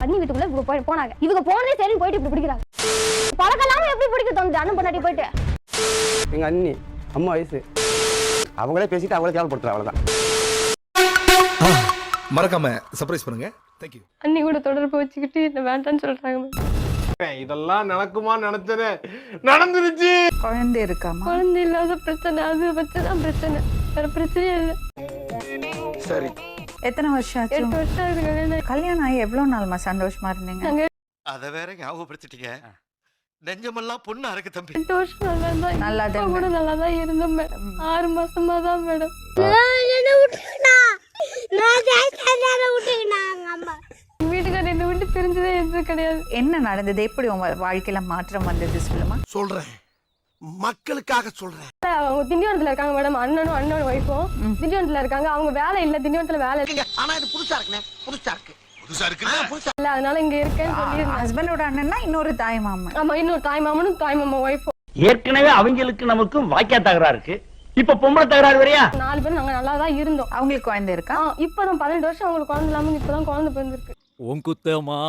அண்ணி வீட்டுக்குள்ள போனாங்க. இவங்க போனதே சரி போயிட்டு இப்படி பிடிக்கிறாங்க. பழக்கெல்லாம் எப்படி பிடிக்க தோணுது அண்ணன் பொண்டாட்டி போயிட்டு? எங்க அண்ணி அம்மா வயசு அவங்களே பேசிட்டு அவங்களே கேவலப்படுத்துறாங்க. அவ்வளவுதான். மறக்காம சர்ப்ரைஸ் பண்ணுங்க. தேங்க்யூ. அண்ணி கூட தொடர்பு வச்சுக்கிட்டு என்ன வேண்டான்னு சொல்றாங்க. இதெல்லாம் நடக்குமா நினைச்சனே நடந்துருச்சு. குழந்தை இருக்காமா? குழந்தை இல்லாத பிரச்சனை, அது வச்சுதான் பிரச்சனை, வேற பிரச்சனையே இல்லை. சரி, எத்தனை வருஷம் ஆச்சு? 8 வருஷம் ஆகுது. கல்யாணம் ஆகி எவ்வளவு நாள்மா சந்தோஷமா இருந்தீங்க? அத வேற ஞாபகப்படுத்திட்டீங்க. நெஞ்சமெல்லாம் பொண்ணு அறக்கு தம்பி. 8 வருஷம் நல்லா தான் கூட நல்லா தான் இருந்தோம் மேடம். 6 மாசமா தான் மேடம். வீட்டுக்காரர் என்னை விட்டு பிரிஞ்சதே எது கிடையாது. என்ன நடந்தது? எப்படி உங்க வாழ்க்கையில மாற்றம் வந்தது சொல்லுமா? சொல்றேன், மக்களுக்காக சொல்றேன். அவங்க திண்டிவனத்துல இருக்காங்க மேடம். அண்ணனும் ஒய்ஃபும் திண்டிவனத்துல இருக்காங்க. அவங்க வேலை இல்ல, திண்டிவனத்துல வேலை இல்ல. ஆனா இது புதுசா இருக்கு இல்ல, அதனால இங்க இருக்கேன்னு சொல்லி ஹஸ்பண்டோட அண்ணன்னா இன்னொரு தாய் மாமன். ஆமா, இன்னொரு தாய் மாமனும் தாய் மாமா ஒய்ஃபும். ஏற்கனவே அவங்களுக்கு நமக்கும் வாய்க்கா தகராறு இருக்கு. இப்ப பொம்பளை தகராறு வரையா? 4 பேரும் நாங்க நல்லா தான் இருந்தோம். அவங்களுக்கு குழந்தை இருக்கா? இப்பதான் 12 வருஷம் அவங்களுக்கு குழந்தை இல்லாம இப்பதான் குழந்தை பிறந்திருக்கு. உன் குத்தமா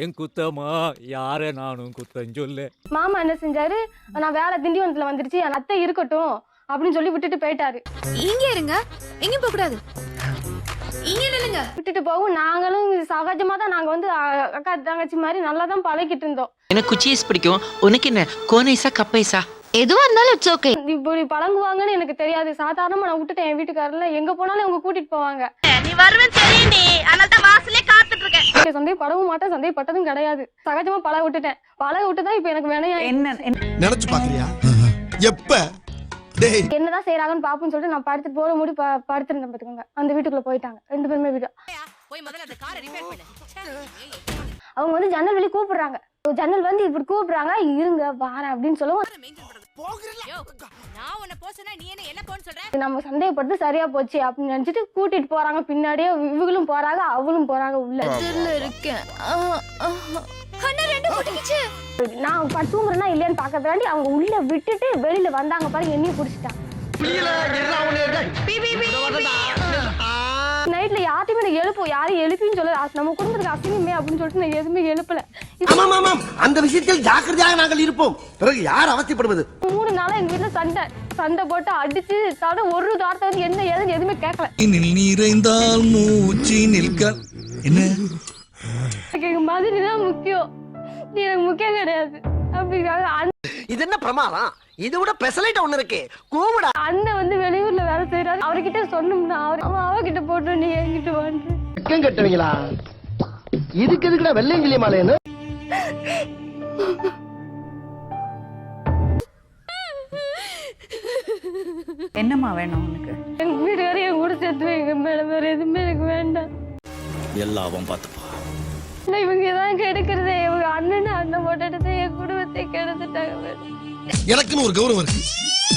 என் குத்தமா யார நானும் குத்தம் சொல்லு. மாமா என்ன செஞ்சாரு, நான் வேலை திண்டிவனத்துல வந்துருச்சு, என் அத்தை இருக்கட்டும் அப்படின்னு சொல்லி விட்டுட்டு போயிட்டாரு. இங்க இருங்க, எங்க போக கூடாது, இங்க நில்லுங்க. விட்டுட்டு போகும். நாங்களும் சகஜமா தான் நாங்க வந்து அக்கா தங்கச்சி மாதிரி நல்லா தான் பழகிட்டு இருந்தோம். எனக்கு குச்சீஸ் பிடிக்கும். உனக்கு என்ன கோனைசா கப்பைசா எதுவா இருந்தாலும் இட்ஸ் ஓகே. இப்படி பழங்குவாங்கன்னு எனக்கு தெரியாது. சாதாரணமா நான் விட்டுட்டேன். என் வீட்டுக்காரர்ல எங்க போனாலும் அவங்க கூட்டிட்டு போவாங்க. நீ வருவேன்னு தெரியும்டி, அதனால தான் வாசலே காத்துட்டு இருக்கேன். சந்தேகப்படவும் மாட்டேன், சந்தேகப்பட்டதும் கிடையாது. சகஜமா பழக விட்டுட்டேன். பழக விட்டுதான் இப்ப எனக்கு வேணையா என்ன நினைச்சு பாக்குறியா? எப்ப என்னதான் செய்யறாங்கன்னு பாப்போம்னு சொல்லிட்டு நான் படுத்துட்டு போற முடி படுத்திருந்தேன் பாத்துக்கோங்க. அந்த வீட்டுக்குள்ள போயிட்டாங்க 2 பேருமே. வீடு போய் முதல்ல அந்த காரை ரிப்பேர் பண்ணு. அவங்க வந்து ஜன்னல் வெளியே கூப்பிடுறாங்க. ஜன்னல் வந்து இப்படி கூப்பிடுறாங்க, இருங்க வாரேன் அப்படின்னு சொல்லுவோம். நான் உன்னை போசனா நீ என்ன போன்னு சொல்ற? நம்ம சந்தேகப்பட்டு சரியா போச்சு அப்படின்னு நினைச்சிட்டு கூட்டிட்டு போறாங்க. பின்னாடியே இவங்களும் போறாங்க, அவளும் போறாங்க உள்ள. இருக்கேன் அண்ணா 2 போட்டுக்கிச்சு. நான் தூங்குறேன்னா இல்லையான்னு பாக்க வேண்டி அவங்க உள்ள விட்டுட்டு வெளியில வந்தாங்க பாருங்க. என்னையும் பிடிச்சிட்டாங்க. நைட்ல யார்ட்டையுமே எழுப்போம், யாரும் எழுப்பின்னு சொல்ல நம்ம குடும்பத்துக்கு அசிங்கமே அப்படின்னு சொல்லிட்டு நான் எதுவுமே எழுப்பல. அந்த விஷயத்தில் ஜாக்கிரதையாக நாங்கள் இருப்போம். பிறகு யார் அவசியப்படுவது? 3 நாளா எங்க வீட்டுல சண்டை போட்டு அடிச்சு தவிர ஒரு வார்த்தை வந்து என்ன ஏதுன்னு எதுவுமே கேட்கல. நிறைந்தால் மூச்சு நிற்க என்ன எங்க மாதிரி தான் முக்கியம், நீ எனக்கு முக்கியம் கிடையாது அப்படிங்கிறாங்க. இது என்ன பிரமாதம்? இது விட பெசலைட் ஒண்ணு இருக்கு. கூவுடா. அண்ணன் வந்து வெளியூர்ல வேலை செய்யறாரு. அவர்கிட்ட சொன்னோம்னா அவகிட்ட போட்டு நீ என்கிட்ட வந்து கட்டுவீங்களா? இதுக்கு எதுக்குடா வெள்ளையங்கிலி மாலைன்னு? என்னம்மா வேணும் உனக்கு? எங்க வீட்டுக்கார என் கூட சேர்த்து வைங்க மேடம். வேற எதுவுமே எனக்கு வேண்டாம். எல்லாம் பார்த்துப்பா. இவங்க தான் கெடுக்கிறதே. இவங்க அண்ணன் போட்டுட்டு என் குடும்பத்தை கெடுத்துட்டாங்க மேடம். எனக்குன்னு ஒரு கௌரவம் இருக்கு.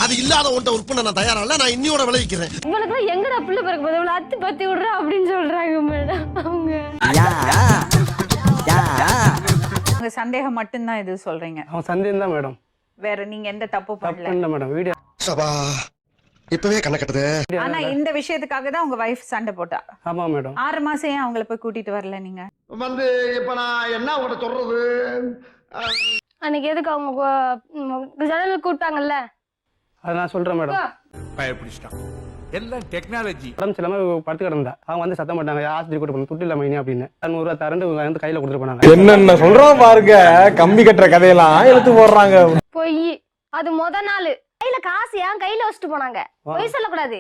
அது இல்லாத ஒன்றை உற்பத்தி நான் தயாரா இல்ல. நான் இன்னியோட விளைவிக்கிறேன். இவளுக்கு எங்கடா பிள்ளை பிறக்க போது இவ்வளவு அத்து பத்தி விடுறா அப்படின்னு சொல்றாங்க மேடம். அவங்க உங்க சந்தேகம் மட்டும்தான் இது சொல்றீங்க? அவன் சந்தேகம் தான் மேடம். வேற நீங்க எந்த தப்பு பண்ணல? இல்ல மேடம். வீடியோ சபா இப்பவே கண்ண கட்டுது. ஆனா இந்த விஷயத்துக்காக தான் உங்க வைஃப் சண்டை போட்டா? ஆமா மேடம். 6 மாசம் ஏன் அவங்கள போய் கூட்டிட்டு வரல நீங்க? வந்து இப்ப நான் என்ன உங்கள்ட்ட சொல்றது? அன்னைக்கு எதுக்கு அவங்க ஜன்னல் கூப்பிட்டாங்கல்ல, அதை நான் சொல்றேன் மேடம். பயப்பிடிச்சிட்டான். எல்லாம் டெக்னாலஜி. உடம்பு சிலமா படுத்து கிடந்தா அவங்க வந்து சத்தம் போட்டாங்க, ஆஸ்பத்திரி கூட்டு போகணும், துட்டு இல்லாம இனி அப்படின்னு 100 ரூபா தரண்டு வந்து கையில கொடுத்துட்டு போனாங்க. என்னென்ன சொல்றோம் பாருங்க. கம்பி கட்டுற கதையெல்லாம் இழுத்து போடுறாங்க. பொய். அது நாள் கையில காசு ஏன் கையில வச்சுட்டு போனாங்க. பொய் சொல்லக்கூடாது.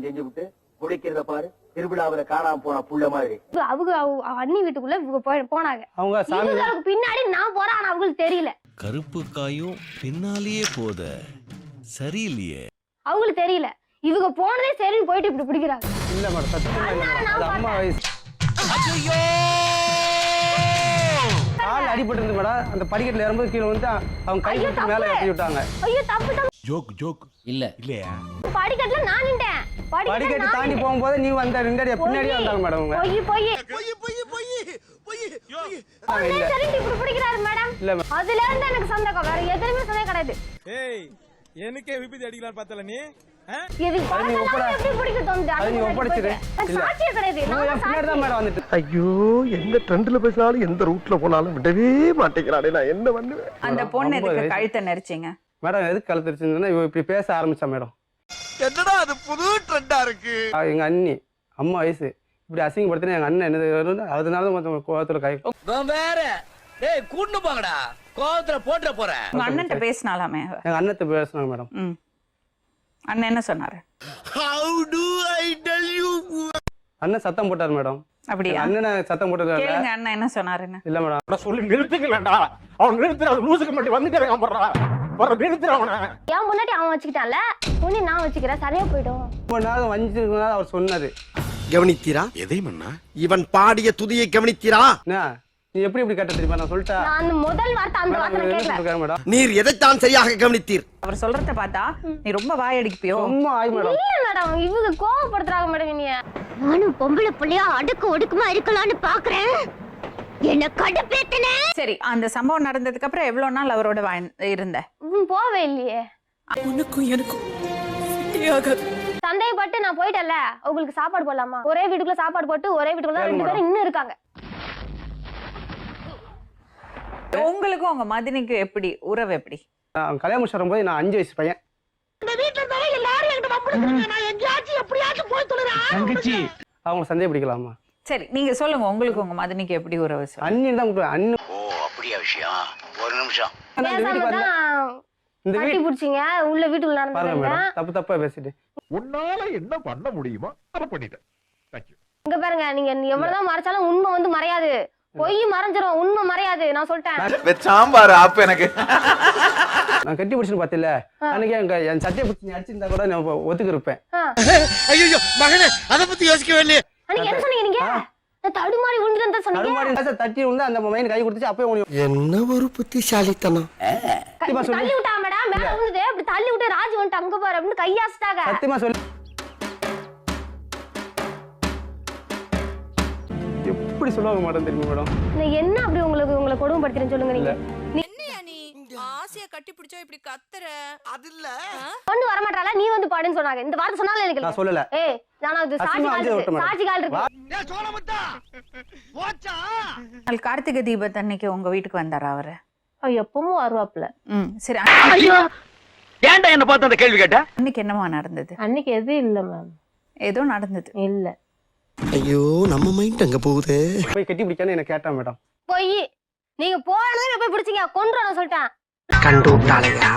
செஞ்சு விட்டு குடிக்கிறத பாரு. திருவிழாவில காணாம போன புள்ள மாதிரி அவங்க அண்ணி வீட்டுக்குள்ள போனாங்க. அவங்க சாமிக்கு பின்னாடி நான் போறேன். ஆனா அவங்களுக்கு தெரியல. கருப்பு காயும் பின்னாலேயே போத சரியில்லையே. அவங்களுக்கு தெரியல. இவங்க போனதே சரின்னு போயிட்டு இப்படி பிடிக்கிறாங்க. இல்ல மேடம், சத்தியமா இல்ல மேடம். அது அம்மா வயசு. கால் அடிபட்டு இருந்து மேடம். அந்த படிக்கட்டுல ஏறும்போது கீழே வந்து அவங்க கை கொடுத்து மேல ஏற்றி விட்டாங்க. ஐயோ தப்பு. ஜோக் இல்ல இல்லையா? படிக்கட்டுல நான் நின்றேன். படிக்கட்டு தாண்டி போகும்போது நீ வந்த ரெண்டடியா பின்னாடியே வந்தாங்க மேடம். அவங்க சரின்னு இப்படி பிடிக்கிறாரு மேடம். அதுல இருந்து எனக்கு சந்தேகம். வேற எதுவுமே சந்தேகம் கிடையாது. எனக்கே விபத்து அடிக்கலாம் பார்த்தல நீ. எதுக்கு அது நீ பழக்கம் ஒப்படை- எப்படி பிடிக்க தோணுது? அது நீ ஒப்படைச்சிரு. இல்ல. சாட்சியே கிடையாது. இவங்க நான் என் பின்னாடி தான் மேடம் வந்துட்டு ஐயோ எந்த ட்ரெண்ட்ல பேசினாலும் எந்த ரூட்ல போனாலும் விடவே மாட்டேங்கிறானே நான் என்ன பண்ணுவேன். அந்த பொண்ணு எதுக்கு 50 கழுத்தை நெரிச்சிங்க? மேடம் எதுக்கு கழுத்துருச்சுன்னா இவ இப்படி பேச ஆரம்பிச்சா மேடம். என்னடா அது புது ட்ரெண்டா இருக்கு. எங்க அண்ணி அம்மா வயசு இப்படி அசிங்கப்படுத்தினா எங்க அண்ணன் என்ன அதனால தான் கோவத்துல கை வேற டேய் கூட்டு போங்கடா கோவத்துல போட்ற போறேன். உங்க அண்ணன்ட்ட பேசினாலாமே அவ? எங்க அண்ணத்தை பேசினாங்க மேடம். ம். அண்ணன் என்ன சொன்னாரு? How do I tell you? அண்ணன் சத்தம் போட்டார் மேடம். அப்படியா? அண்ணனை சத்தம் போட்டது கேளுங்க அண்ணன் என்ன சொன்னாருன்னு. இல்ல மேடம். சொல்லி நிறுத்துக்கலடா அவன் நிறுத்துற லூசுக்கு மட்டும் வந்துட்டே போடுறா வர நிறுத்துறவன என் முன்னாடி அவன் வச்சுக்கிட்டான்ல, உன்னை நான் வச்சுக்கிறேன், சரியா போயிடும். ரொம்ப நேரம் வஞ்சிருக்கனால அவர் சொன்னாரு. கவனித்தீரா? எதை மன்னா இவன் பாடிய துதியை கவனித்தீரா? என்ன நீ எப்படி இப்படி கேட்ட தெரியுமா? நான் சொல்லிட்டேன் நான் அந்த முதல் வார்த்தை அந்த வார்த்தை கேட்கல. மேடம். நீர் எதைத்தான் சரியாக கவனித்தீர்? அவர் சொல்றத பார்த்தா நீ ரொம்ப வாயடிப்பியோ? ரொம்ப ஆய் மேடம். இல்ல மேடம், இவங்க கோவப்படுத்துறாங்க மேடம். நீ நானும் பொம்பளை புள்ளையா அடுக்கு ஒடுக்குமா இருக்கலாம்னு பாக்குறேன். என்ன கடுப்பேத்தனே. சரி, அந்த சம்பவம் நடந்ததுக்கு அப்புறம் எவ்வளவு நாள் அவரோட இருந்த? போவே இல்லையே. உனக்கும் எனக்கும் சந்தேகப்பட்டு நான் போயிட்டேன்ல, உங்களுக்கு சாப்பாடு போடலாமா? ஒரே வீட்டுக்குள்ள சாப்பாடு போட்டு ஒரே வீட்டுக்குள்ள 2 பேரும் இன்னும் இருக்காங்க. உங்களுக்கும் உங்க மதினிக்கு எப்படி உறவு? எப்படி? நான் கல்யாணம் முடிச்சு வரும்போது நான் 5 வயசு பையன். அவங்க சந்தேகம் பிடிக்கலாமா? சரி, நீங்க சொல்லுங்க, உங்களுக்கு உங்க மதினிக்கு எப்படி உறவு? சொல்லுங்க. அண்ணன் தான் கூப்பிடுவேன். அண்ணன் ஓ அப்படியா விஷயம்? ஒரு நிமிஷம். இந்த வீட்டுக்கு பேசாம வரல. தான் இந்த கட்டி வீட்டு பிடிச்சிங்க, உள்ள வீட்டுக்குள்ள பாருங்க நடந்துருங்க. மேடம், தப்பு தப்பா பேசிட்டு உன்னால என்ன பண்ண முடியுமோ அதை பண்ணிட்டேன். தேங்க்யூ. இங்க பாருங்க, நீங்க எவ்வளவுதான் மறைச்சாலும் உண்மை வந்து மறையாது. பொய் மறைஞ்சிரும், உண்மை மறையாது. நான் சொல்லிட்டேன். சாம்பார் அப்ப எனக்கு நான் கட்டி பிடிச்சுன்னு பாத்தில அன்னைக்கு என் சட்டையை பிடிச்சி நீ அடிச்சிருந்தா கூட நான் ஒத்துக்கு இருப்பேன். ஐயோ மகனே அத பத்தி யோசிக்கவே இல்லையே. அன்னைக்கு என்ன சொன்னீங்க நீங்க? நான் தடுமாறி விழுந்துட்டேன் சொன்னீங்க. தடுமாறி தட்டி வந்து அந்த மைண்ட் கை கொடுத்துச்சு. அப்பவே உனக்கு என்ன ஒரு புத்திசாலித்தனம். தள்ளி விட்டா மேடம், மேல விழுந்தது. அப்படி தள்ளி விட்டு ராஜி வந்துட்டு அங்க பாரு அப்படின்னு கையாசிட்டாங்க. சத்தியமா சொல்லி எப்படி சொல்லுவாங்க மேடம் தெரியுமா மேடம்? நான் என்ன அப்படி உங்களை கொடுமைப்படுத்துறேன்னு சொல்லுங்க நீங்க. என்னையா நீ ஆசையா கட்டி பிடிச்சா இப்படி கத்துற? அது இல்ல. பொண்ணு வர மாட்டாளா, நீ வந்து பாடுன்னு சொன்னாங்க. இந்த வார்த்தை சொன்னாலும் எனக்கு நான் சொல்லல. ஏய், நான் அது சாட்சி அசிங்கமா கால் வந்து இருக்கு. விட்டு சாட்சி கால் இருக்கு. ஏய் சோளமுத்தா. போச்சா? நாள் கார்த்திகை தீபத்தன்னைக்கு உங்க வீட்டுக்கு வந்தாரா அவரு? எப்பவும் வருவாப்ல. சரி, ஏன்டா என்ன பார்த்து அந்த கேள்வி கேட்ட? அன்னைக்கு என்னமா நடந்தது? அன்னைக்கு எதுவும் இல்ல மேம். ஏதோ நடந்தது. இல்ல. ஐயோ நம்ம மைண்ட் அங்க போகுது. போய் கட்டி பிடிக்கான்னு என்ன கேட்டான் மேடம். போய் நீங்க போனதும் போய் பிடிச்சீங்க, கொன்றுறேன் சொல்லிட்டேன். கண்டு விட்டாளையா?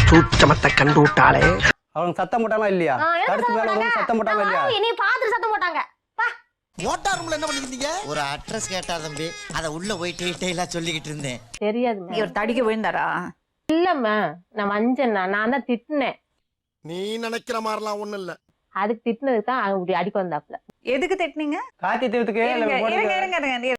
சூச்சமத்தை கண்டு விட்டாளே. அவங்க சத்தம் போட்டாங்களா இல்லையா? அடுத்து மேல வந்து சத்தம் போட்டாங்களா இல்லையா? நீ பாத்துட்டு சத்தம் போட்டாங்க. மோட்டார் ரூம்ல என்ன பண்ணிருந்தீங்க? ஒரு அட்ரஸ் கேட்டா தம்பி, அத உள்ள போய் டீடைலா சொல்லிக்கிட்டு இருந்தேன். தெரியாது. இவர் தடிக்க விழுந்தாரா? இல்லம்மா, நான் மஞ்சள் நான் தான் திட்டினேன். நீ நினைக்கிற மாதிரிலாம் ஒண்ணும் இல்ல. அதுக்கு திட்டினதுக்கு தான் அப்படி அடிக்க வந்தாப்ல. எதுக்கு திட்டினீங்க? காத்தி தீர்த்துக்கு இருங்க.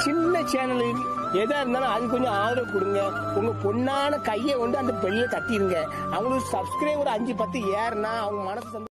சின்ன சேனலுக்கு எதா இருந்தாலும் அது கொஞ்சம் ஆதரவு கொடுங்க. உங்க பொண்ணான கையை கொண்டு அந்த பெல்ல தட்டிடுங்க. அவங்களுக்கு சப்ஸ்கிரைபர் 5-10 ஏறுனா அவங்க மனசு